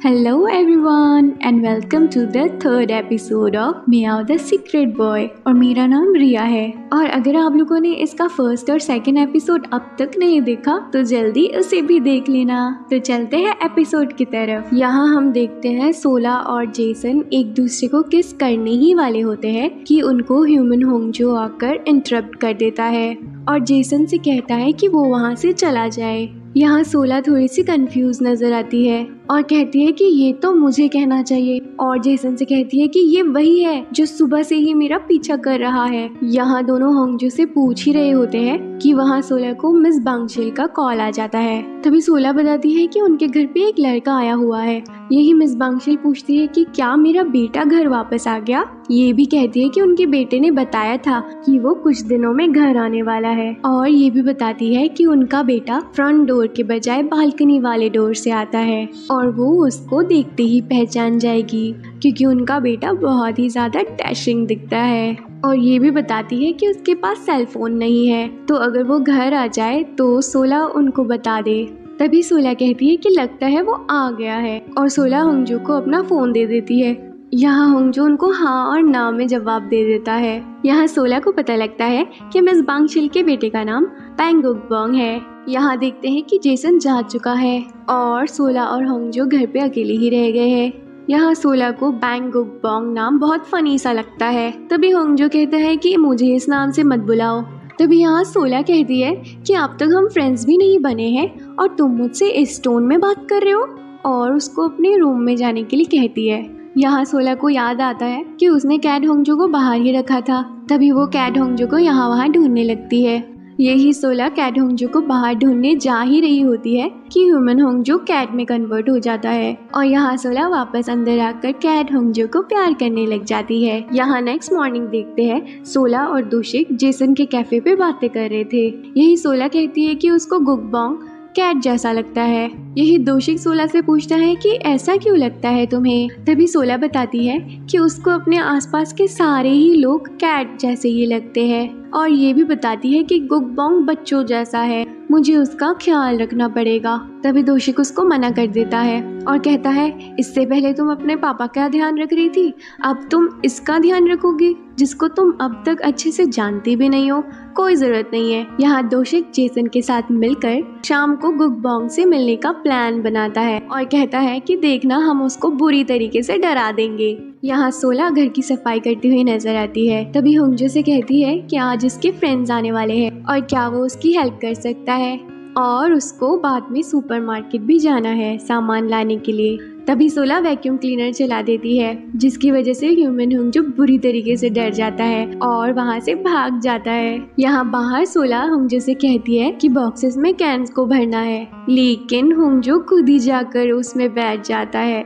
Hello everyone and welcome to the third episode of Meow the Secret Boy और मेरा नाम रिया है। और अगर आप लोगों ने इसका फर्स्ट और सेकंड एपिसोड अब तक नहीं देखा तो जल्दी उसे भी देख लेना। तो चलते हैं एपिसोड की तरफ। यहाँ हम देखते हैं सोला और जेसन एक दूसरे को किस करने ही वाले होते हैं कि उनको ह्यूमन होंगजो आकर इंटरप्ट कर देता है और जेसन से कहता है कि वो वहाँ से चला जाए। यहाँ सोला थोड़ी सी कंफ्यूज नजर आती है और कहती है कि ये तो मुझे कहना चाहिए और जेसन से कहती है कि ये वही है जो सुबह से ही मेरा पीछा कर रहा है। यहाँ दोनों होंगजो से पूछ ही रहे होते हैं कि वहाँ सोला को मिस बांगशेल का कॉल आ जाता है। तभी सोला बताती है कि उनके घर पे एक लड़का आया हुआ है। यही मिस बांगशेल पूछती है कि क्या मेरा बेटा घर वापस आ गया। ये भी कहती है कि उनके बेटे ने बताया था कि वो कुछ दिनों में घर आने वाला है और ये भी बताती है कि उनका बेटा फ्रंट डोर के बजाय बालकनी वाले डोर से आता है और वो उसको देखते ही पहचान जाएगी क्योंकि उनका बेटा बहुत ही ज्यादा डैशिंग दिखता है। और ये भी बताती है कि उसके पास सेल फोन नहीं है तो अगर वो घर आ जाए तो सोला उनको बता दे। तभी सोला कहती है कि लगता है वो आ गया है और सोला होंगजो को अपना फोन दे देती है। यहाँ होंगजो उनको हाँ और ना में जवाब दे देता है। यहाँ सोला को पता लगता है कि मिस बांगशेल के बेटे का नाम पैंग गुकबोंग है। यहाँ देखते हैं कि जेसन जा चुका है और सोला और होंगजो घर पे अकेले ही रह गए हैं। यहाँ सोला को बैंग गुकबोंग नाम बहुत फनी सा लगता है। तभी होंगजो कहता है कि मुझे इस नाम से मत बुलाओ। तभी यहाँ सोला कहती है कि अब तक हम फ्रेंड्स भी नहीं बने हैं और तुम मुझसे इस टोन में बात कर रहे हो और उसको अपने रूम में जाने के लिए कहती है। यहाँ सोला को याद आता है कि उसने कैट होंगजो को बाहर ही रखा था। तभी वो कैट होंगजो को यहाँ वहाँ ढूंढने लगती है। यही सोला कैट होंगजो को बाहर ढूंढने जा ही रही होती है कि ह्यूमन होंगजो कैट में कन्वर्ट हो जाता है और यहाँ सोला वापस अंदर आकर कैट होंगजो को प्यार करने लग जाती है। यहाँ नेक्स्ट मॉर्निंग देखते हैं सोला और दोशिक जेसन के कैफे पे बातें कर रहे थे। यही सोला कहती है कि उसको गुकबोंग कैट जैसा लगता है। यही दोशिक सोला से पूछता है कि ऐसा क्यों लगता है तुम्हें। तभी सोला बताती है कि उसको अपने आसपास के सारे ही लोग कैट जैसे ही लगते हैं और ये भी बताती है कि गुकबोंग बच्चों जैसा है, मुझे उसका ख्याल रखना पड़ेगा। तभी दोशिक उसको मना कर देता है और कहता है इससे पहले तुम अपने पापा का ध्यान रख रही थी, अब तुम इसका ध्यान रखोगी जिसको तुम अब तक अच्छे से जानती भी नहीं हो। कोई जरूरत नहीं है। यहाँ दोशिक जेसन के साथ मिलकर शाम को गुकबोंग से मिलने का प्लान बनाता है और कहता है कि देखना हम उसको बुरी तरीके से डरा देंगे। यहाँ सोला घर की सफाई करती हुई नजर आती है। तभी होंगजो से कहती है कि आज उसके फ्रेंड्स आने वाले हैं और क्या वो उसकी हेल्प कर सकता है और उसको बाद में सुपरमार्केट भी जाना है सामान लाने के लिए। तभी सोला वैक्यूम क्लीनर चला देती है जिसकी वजह से ह्यूमन होंगजो बुरी तरीके से डर जाता है और वहाँ से भाग जाता है। यहाँ बाहर सोला होंगजो से कहती है कि बॉक्सेस में कैन्स को भरना है लेकिन होंगजो खुद ही जाकर उसमें बैठ जाता है।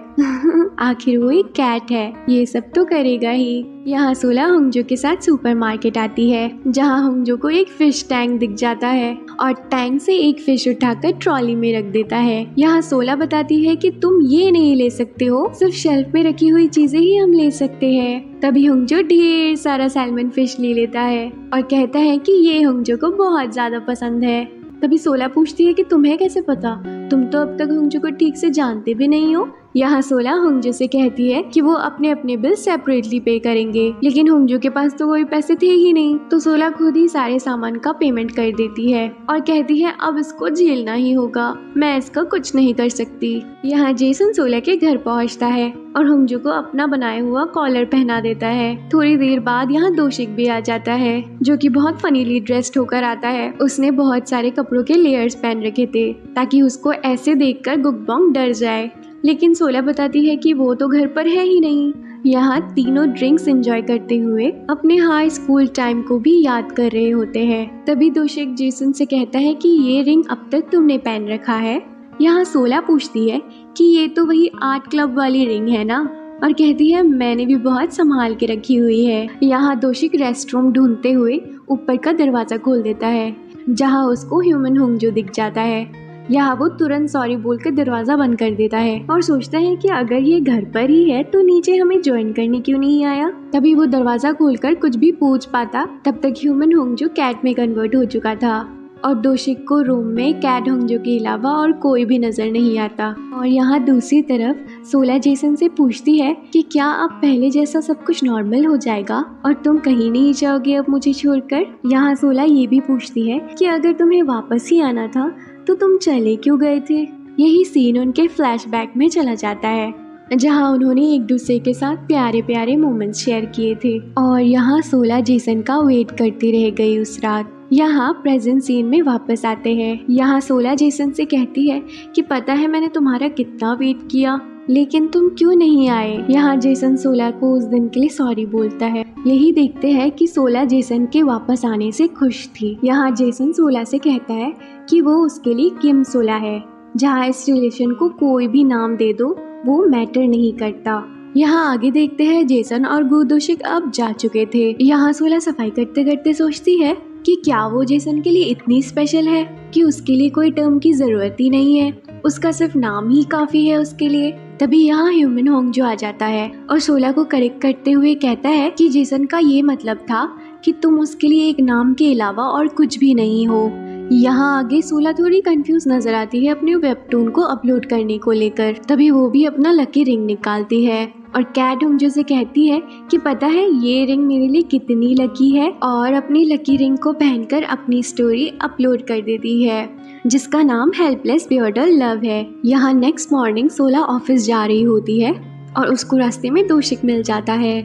आखिर वो एक कैट है, ये सब तो करेगा ही। यहाँ सोला होंगजो के साथ सुपरमार्केट आती है जहाँ होंगजो को एक फिश टैंक दिख जाता है और टैंक से एक फिश उठाकर ट्रॉली में रख देता है। यहाँ सोला बताती है कि तुम ये नहीं ले सकते हो, सिर्फ शेल्फ में रखी हुई चीजें ही हम ले सकते हैं। तभी होंगजो ढेर सारा सैल्मन फिश ले लेता है और कहता है कि ये होंगजो को बहुत ज्यादा पसंद है। तभी सोला पूछती है कि तुम्हें कैसे पता, तुम तो अब तक होंगजो को ठीक से जानते भी नहीं हो। यहाँ सोला होंगजो से कहती है कि वो अपने अपने बिल सेपरेटली पे करेंगे लेकिन होंगजो के पास तो कोई पैसे थे ही नहीं तो सोला खुद ही सारे सामान का पेमेंट कर देती है और कहती है अब इसको झेलना ही होगा, मैं इसका कुछ नहीं कर सकती। यहाँ जेसन सोला के घर पहुँचता है और होंगजो को अपना बनाया हुआ कॉलर पहना देता है। थोड़ी देर बाद यहाँ दोशिक भी आ जाता है जो कि बहुत फनीली ड्रेस्ड होकर आता है। उसने बहुत सारे कपड़ों के लेयर्स पहन रखे थे ताकि उसको ऐसे देखकर गुकबोंग डर जाए लेकिन सोला बताती है कि वो तो घर पर है ही नहीं। यहाँ तीनों ड्रिंक्स एंजॉय करते हुए अपने हाई स्कूल टाइम को भी याद कर रहे होते हैं। तभी दोशिक जेसन से कहता है कि ये रिंग अब तक तुमने पहन रखा है। यहाँ सोला पूछती है कि ये तो वही आर्ट क्लब वाली रिंग है ना और कहती है मैंने भी बहुत संभाल के रखी हुई है। यहाँ दोशिक रेस्टरूम ढूंढते हुए ऊपर का दरवाजा खोल देता है जहाँ उसको ह्यूमन होंगजो दिख जाता है। यहाँ वो तुरंत सॉरी बोलकर दरवाजा बंद कर देता है और सोचता है कि अगर ये घर पर ही है तो नीचे हमें ज्वाइन करने क्यों नहीं आया। तभी वो दरवाजा खोलकर कुछ भी पूछ पाता तब तक ह्यूमन होंगजो कैट में कन्वर्ट हो चुका था और दोशिक को रूम में कैट होंगजो के अलावा और कोई भी नजर नहीं आता। और यहाँ दूसरी तरफ सोला जेसन से पूछती है कि क्या अब पहले जैसा सब कुछ नॉर्मल हो जाएगा और तुम कहीं नहीं जाओगे अब मुझे छोड़कर। यहाँ सोला ये भी पूछती है कि अगर तुम्हें वापस ही आना था तो तुम चले क्यों गए थे। यही सीन उनके फ्लैशबैक में चला जाता है जहाँ उन्होंने एक दूसरे के साथ प्यारे प्यारे मोमेंट्स शेयर किए थे। और यहाँ सोला जेसन का वेट करती रह गई उस रात। यहाँ प्रेजेंट सीन में वापस आते हैं। यहाँ सोला जेसन से कहती है कि पता है मैंने तुम्हारा कितना वेट किया लेकिन तुम क्यों नहीं आए। यहाँ जेसन सोला को उस दिन के लिए सॉरी बोलता है। यही देखते हैं कि सोला जेसन के वापस आने से खुश थी। यहाँ जेसन सोला से कहता है कि वो उसके लिए किम सोला है। जहाँ इस रिलेशन को कोई भी नाम दे दो वो मैटर नहीं करता। यहाँ आगे देखते हैं जेसन और दोशिक अब जा चुके थे। यहाँ सोला सफाई करते करते सोचती है कि क्या वो जेसन के लिए इतनी स्पेशल है कि उसके लिए कोई टर्म की जरूरत ही नहीं है, उसका सिर्फ नाम ही काफी है उसके लिए। तभी यहाँ ह्यूमन होंगजो आ जाता है और सोला को करेक्ट करते हुए कहता है कि जेसन का ये मतलब था कि तुम उसके लिए एक नाम के अलावा और कुछ भी नहीं हो। यहाँ आगे सोला थोड़ी कंफ्यूज नजर आती है अपने वेबटून को अपलोड करने को लेकर। तभी वो भी अपना लकी रिंग निकालती है और कैट होंगजो से कहती है कि पता है ये रिंग मेरे लिए कितनी लकी है, और अपनी लकी रिंग को पहनकर अपनी स्टोरी अपलोड कर देती है जिसका नाम हेल्पलेस बियर्डल लव है। यहाँ नेक्स्ट मॉर्निंग सोला ऑफिस जा रही होती है और उसको रास्ते में दोशिक मिल जाता है।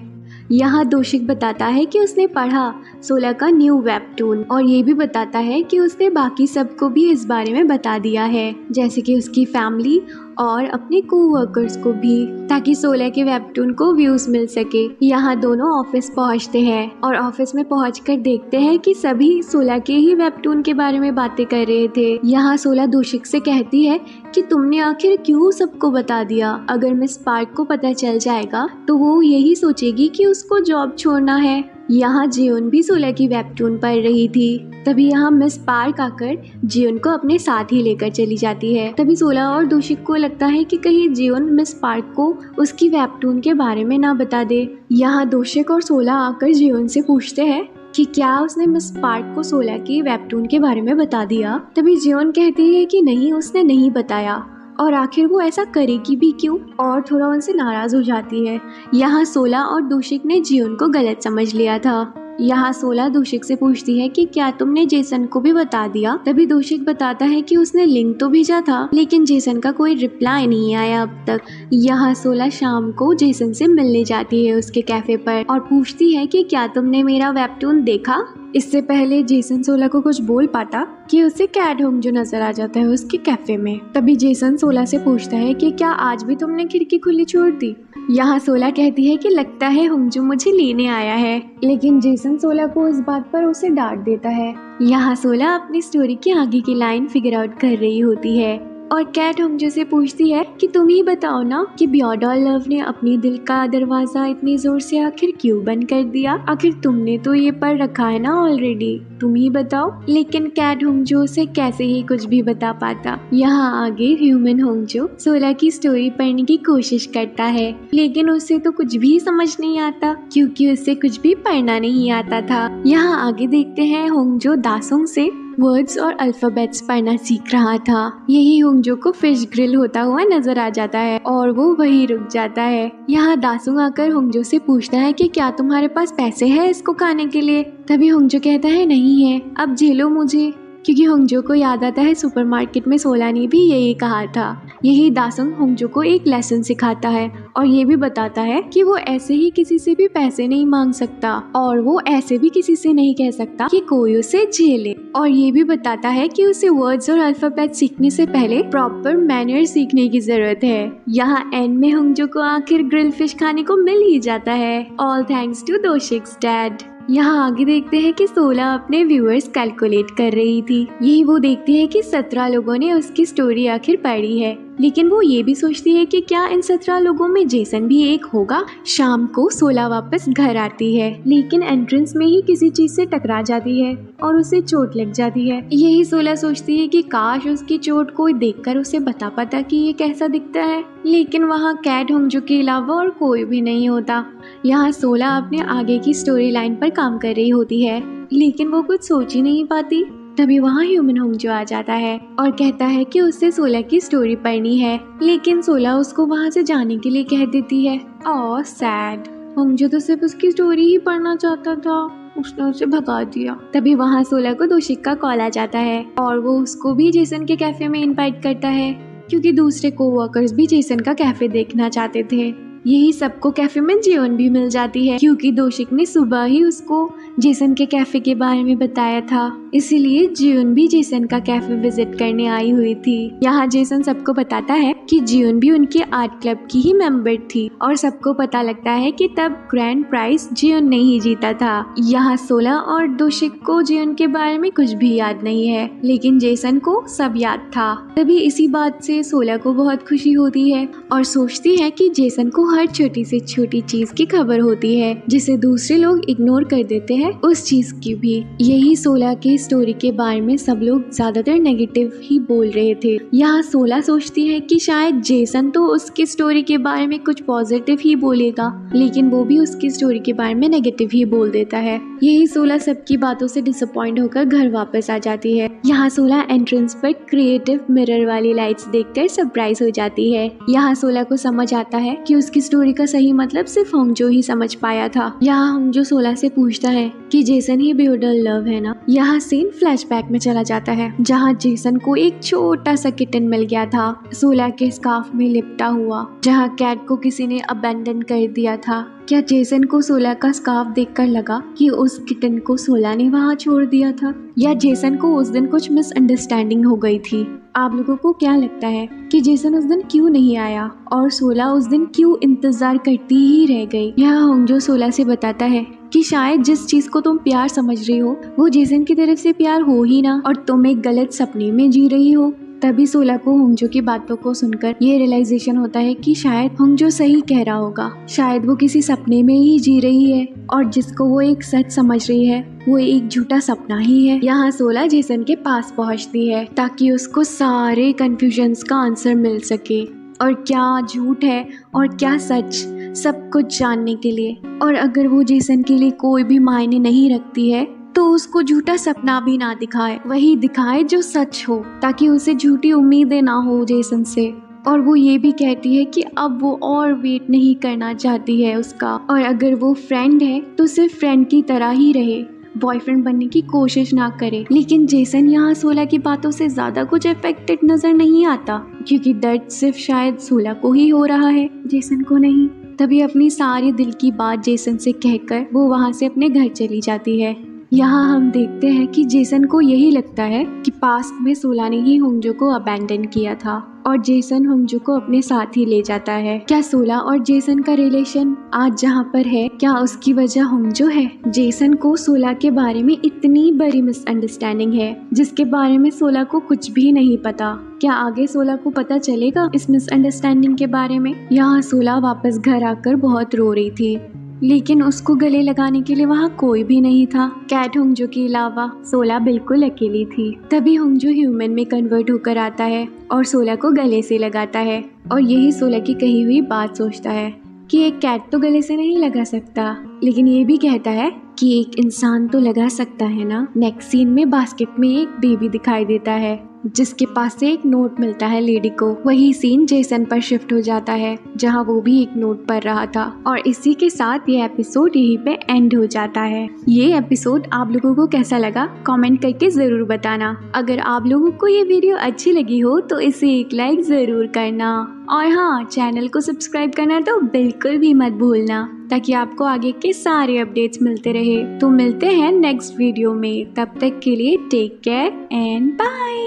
यहाँ दोशिक बताता है कि उसने पढ़ा सोला का न्यू वेबटून और ये भी बताता है कि उसने बाकी सबको भी इस बारे में बता दिया है, जैसे कि उसकी फैमिली और अपने कोवर्कर्स को भी, ताकि सोला के वेबटून को व्यूज मिल सके। यहाँ दोनों ऑफिस पहुँचते हैं और ऑफिस में पहुंचकर देखते हैं कि सभी सोला के ही वेबटून के बारे में बातें कर रहे थे। यहाँ सोला दोशिक से कहती है कि तुमने आखिर क्यों सबको बता दिया। अगर मिस पार्क को पता चल जाएगा तो वो यही सोचेगी कि उसको जॉब छोड़ना है। यहाँ जियोन भी सोला की वेबटून पढ़ रही थी। तभी यहाँ मिस पार्क आकर जियोन को अपने साथ ही लेकर चली जाती है। तभी सोला और दोशिक को लगता है कि कहीं जियोन मिस पार्क को उसकी वेबटून के बारे में ना बता दे। यहाँ दोशिक और सोला आकर जियोन से पूछते हैं कि क्या उसने मिस पार्क को सोला की वेबटून के बारे में बता दिया। तभी जियोन कहती है कि नहीं, उसने नहीं बताया और आखिर वो ऐसा करेगी भी क्यों, और थोड़ा उनसे नाराज हो जाती है। यहाँ सोला और दोशिक ने जियोन को गलत समझ लिया था। यहाँ सोला दोशिक से पूछती है कि क्या तुमने जेसन को भी बता दिया। तभी दोशिक बताता है कि उसने लिंक तो भेजा था लेकिन जेसन का कोई रिप्लाई नहीं आया अब तक। यहाँ सोला शाम को जेसन से मिलने जाती है उसके कैफे पर और पूछती है कि क्या तुमने मेरा वेबटून देखा। इससे पहले जेसन सोला को कुछ बोल पाता कि उसे कैट होंगजो नजर आ जाता है उसके कैफे में। तभी जेसन सोला से पूछता है कि क्या आज भी तुमने खिड़की खुली छोड़ दी। यहाँ सोला कहती है कि लगता है होंगजो मुझे लेने आया है, लेकिन जेसन सोला को इस बात पर उसे डांट देता है। यहाँ सोला अपनी स्टोरी की आगे की लाइन फिगर आउट कर रही होती है और कैट होंगजो से पूछती है कि तुम ही बताओ ना कि बियर्डल लव ने अपनी दिल का दरवाजा इतनी जोर से आखिर क्यों बंद कर दिया। आखिर तुमने तो ये पढ़ रखा है ना ऑलरेडी, तुम ही बताओ। लेकिन कैट होंगजो से कैसे ही कुछ भी बता पाता। यहाँ आगे ह्यूमन होंगजो सोला की स्टोरी पढ़ने की कोशिश करता है लेकिन उसे तो कुछ भी समझ नहीं आता क्योंकि उसे कुछ भी पढ़ना नहीं आता था। यहाँ आगे देखते हैं होंगजो दासोंग से वर्ड्स और अल्फाबेट्स पढ़ना सीख रहा था। यही होंगजो को फिश ग्रिल होता हुआ नजर आ जाता है और वो वहीं रुक जाता है। यहाँ दासुंग आकर होंगजो से पूछता है कि क्या तुम्हारे पास पैसे हैं इसको खाने के लिए। तभी होंगजो कहता है नहीं है, अब झेलो मुझे, क्योंकि होंगजो को याद आता है सुपरमार्केट में सोला ने भी यही कहा था। यही दासुंग होंगजो को एक लेसन सिखाता है और ये भी बताता है कि वो ऐसे ही किसी से भी पैसे नहीं मांग सकता और वो ऐसे भी किसी से नहीं कह सकता कि कोई उसे झेले। और ये भी बताता है कि उसे वर्ड्स और अल्फाबेट सीखने से पहले प्रॉपर मैनर सीखने की जरूरत है। यहाँ एंड में होंगजो को आखिर ग्रिल फिश खाने को मिल ही जाता है, ऑल थैंक्स टू दोशिक्स डैड। यहाँ आगे देखते हैं कि सोला अपने व्यूअर्स कैलकुलेट कर रही थी। यही वो देखती है कि 17 लोगों ने उसकी स्टोरी आखिर पढ़ी है, लेकिन वो ये भी सोचती है कि क्या इन 17 लोगों में जेसन भी एक होगा। शाम को सोला वापस घर आती है लेकिन एंट्रेंस में ही किसी चीज से टकरा जाती है और उसे चोट लग जाती है। यही सोला सोचती है कि काश उसकी चोट कोई देखकर उसे बता पाता कि ये कैसा दिखता है, लेकिन वहाँ कैट होंगजो के अलावा और कोई भी नहीं होता। यहाँ सोला अपने आगे की स्टोरी लाइन पर काम कर रही होती है लेकिन वो कुछ सोच ही नहीं पाती। तभी वहाँ ह्यूमन होंगजो आ जाता है और कहता है कि उसे सोला की स्टोरी पढ़नी है, लेकिन सोला उसको वहाँ से जाने के लिए कह देती है। और सैड, होंगजो तो सिर्फ उसकी स्टोरी ही पढ़ना चाहता था, उसने उसे भगा दिया। तभी वहाँ सोला को दोशिक का कॉल आ जाता है और वो उसको भी जेसन के कैफे में इनवाइट करता है, क्योंकि दूसरे कोवर्कर्स भी जेसन का कैफे देखना चाहते थे। यही सबको कैफे में जियोन भी मिल जाती है, क्योंकि दोशिक ने सुबह ही उसको जेसन के कैफे के बारे में बताया था, इसीलिए जियोन भी जेसन का कैफे विजिट करने आई हुई थी। यहाँ जेसन सबको बताता है कि जियोन भी उनके आर्ट क्लब की ही मेंबर थी और सबको पता लगता है कि तब ग्रैंड प्राइज जियोन ने ही जीता था। यहाँ सोला और दोशिक को जियोन के बारे में कुछ भी याद नहीं है, लेकिन जेसन को सब याद था। तभी इसी बात से सोला को बहुत खुशी होती है और सोचती है कि जेसन को हर छोटी से छोटी चीज की खबर होती है, जिसे दूसरे लोग इग्नोर कर देते हैं उस चीज की भी। यही सोला की स्टोरी के बारे में सब लोग ज्यादातर नेगेटिव ही बोल रहे थे। यहाँ सोला सोचती है कि शायद जेसन तो उसकी स्टोरी के बारे में कुछ पॉजिटिव ही बोलेगा, लेकिन वो भी उसकी स्टोरी के बारे में नेगेटिव ही बोल देता है। यही सोला सबकी बातों से डिसअपॉइंट होकर घर वापस आ जाती है। यहाँ सोला एंट्रेंस पर क्रिएटिव मिरर वाली लाइट्स देखकर सरप्राइज हो जाती है। यहाँ सोला को समझ आता है कि उसकी स्टोरी का सही मतलब सिर्फ होंगजो ही समझ पाया था। यहाँ होंगजो सोला से पूछता है कि जेसन ही ब्यूटीफुल लव है ना। यहाँ सीन फ्लैशबैक में चला जाता है, जहाँ जेसन को एक छोटा सा किटन मिल गया था सोला के स्कार्फ में लिपटा हुआ, जहाँ कैट को किसी ने अबेंडन कर दिया था। क्या जेसन को सोला का स्कार्फ देखकर लगा कि उस किटन को सोला ने वहाँ छोड़ दिया था, या जेसन को उस दिन कुछ मिसअंडरस्टैंडिंग हो गई थी? आप लोगों को क्या लगता है कि जेसन उस दिन क्यों नहीं आया और सोला उस दिन क्यों इंतजार करती ही रह गई? यहाँ होंगजो सोला से बताता है कि शायद जिस चीज को तुम प्यार समझ रही हो वो जेसन की तरफ से प्यार हो ही ना, और तुम एक गलत सपने में जी रही हो। तभी सोला को होंगजो की बातों को सुनकर ये रियलाइजेशन होता है कि शायद होंगजो सही कह रहा होगा, शायद वो किसी सपने में ही जी रही है और जिसको वो एक सच समझ रही है वो एक झूठा सपना ही है। यहाँ सोला जेसन के पास पहुँचती है ताकि उसको सारे कंफ्यूजन्स का आंसर मिल सके, और क्या झूठ है और क्या सच, सब कुछ जानने के लिए। और अगर वो जेसन के लिए कोई भी मायने नहीं रखती है तो उसको झूठा सपना भी ना दिखाए, वही दिखाए जो सच हो, ताकि उसे झूठी उम्मीदें ना हो जेसन से। और वो ये भी कहती है कि अब वो और वेट नहीं करना चाहती है उसका, और अगर वो फ्रेंड है तो सिर्फ फ्रेंड की तरह ही रहे, बॉयफ्रेंड बनने की कोशिश ना करे। लेकिन जेसन यहाँ सोला की बातों से ज्यादा कुछ अफेक्टेड नजर नहीं आता, क्योंकि दर्द सिर्फ शायद सोला को ही हो रहा है, जेसन को नहीं। तभी अपनी सारी दिल की बात जेसन से कहकर वो वहाँ से अपने घर चली जाती है। यहाँ हम देखते हैं कि जेसन को यही लगता है कि पास्ट में सोला ने ही होंगजो को अबैंडन किया था और जेसन होंगजो को अपने साथ ही ले जाता है। क्या सोला और जेसन का रिलेशन आज जहाँ पर है, क्या उसकी वजह होंगजो है? जेसन को सोला के बारे में इतनी बड़ी मिसअंडरस्टैंडिंग है जिसके बारे में सोला को कुछ भी नहीं पता। क्या आगे सोला को पता चलेगा इस मिसअंडरस्टैंडिंग के बारे में? यहाँ सोला वापस घर आकर बहुत रो रही थी, लेकिन उसको गले लगाने के लिए वहाँ कोई भी नहीं था, कैट होंगजो के अलावा। सोला बिल्कुल अकेली थी। तभी होंगजो ह्यूमन में कन्वर्ट होकर आता है और सोला को गले से लगाता है, और यही सोला की कही हुई बात सोचता है कि एक कैट तो गले से नहीं लगा सकता, लेकिन ये भी कहता है कि एक इंसान तो लगा सकता है ना। नेक्स्ट सीन में बास्केट में एक बेबी दिखाई देता है जिसके पास से एक नोट मिलता है लेडी को। वही सीन जेसन पर शिफ्ट हो जाता है जहां वो भी एक नोट पढ़ रहा था, और इसी के साथ ये एपिसोड यहीं पे एंड हो जाता है। ये एपिसोड आप लोगों को कैसा लगा कमेंट करके जरूर बताना। अगर आप लोगों को ये वीडियो अच्छी लगी हो तो इसे एक लाइक जरूर करना, और हाँ, चैनल को सब्सक्राइब करना तो बिल्कुल भी मत भूलना, ताकि आपको आगे के सारे अपडेट्स मिलते रहे। तो मिलते हैं नेक्स्ट वीडियो में, तब तक के लिए टेक केयर एंड बाय।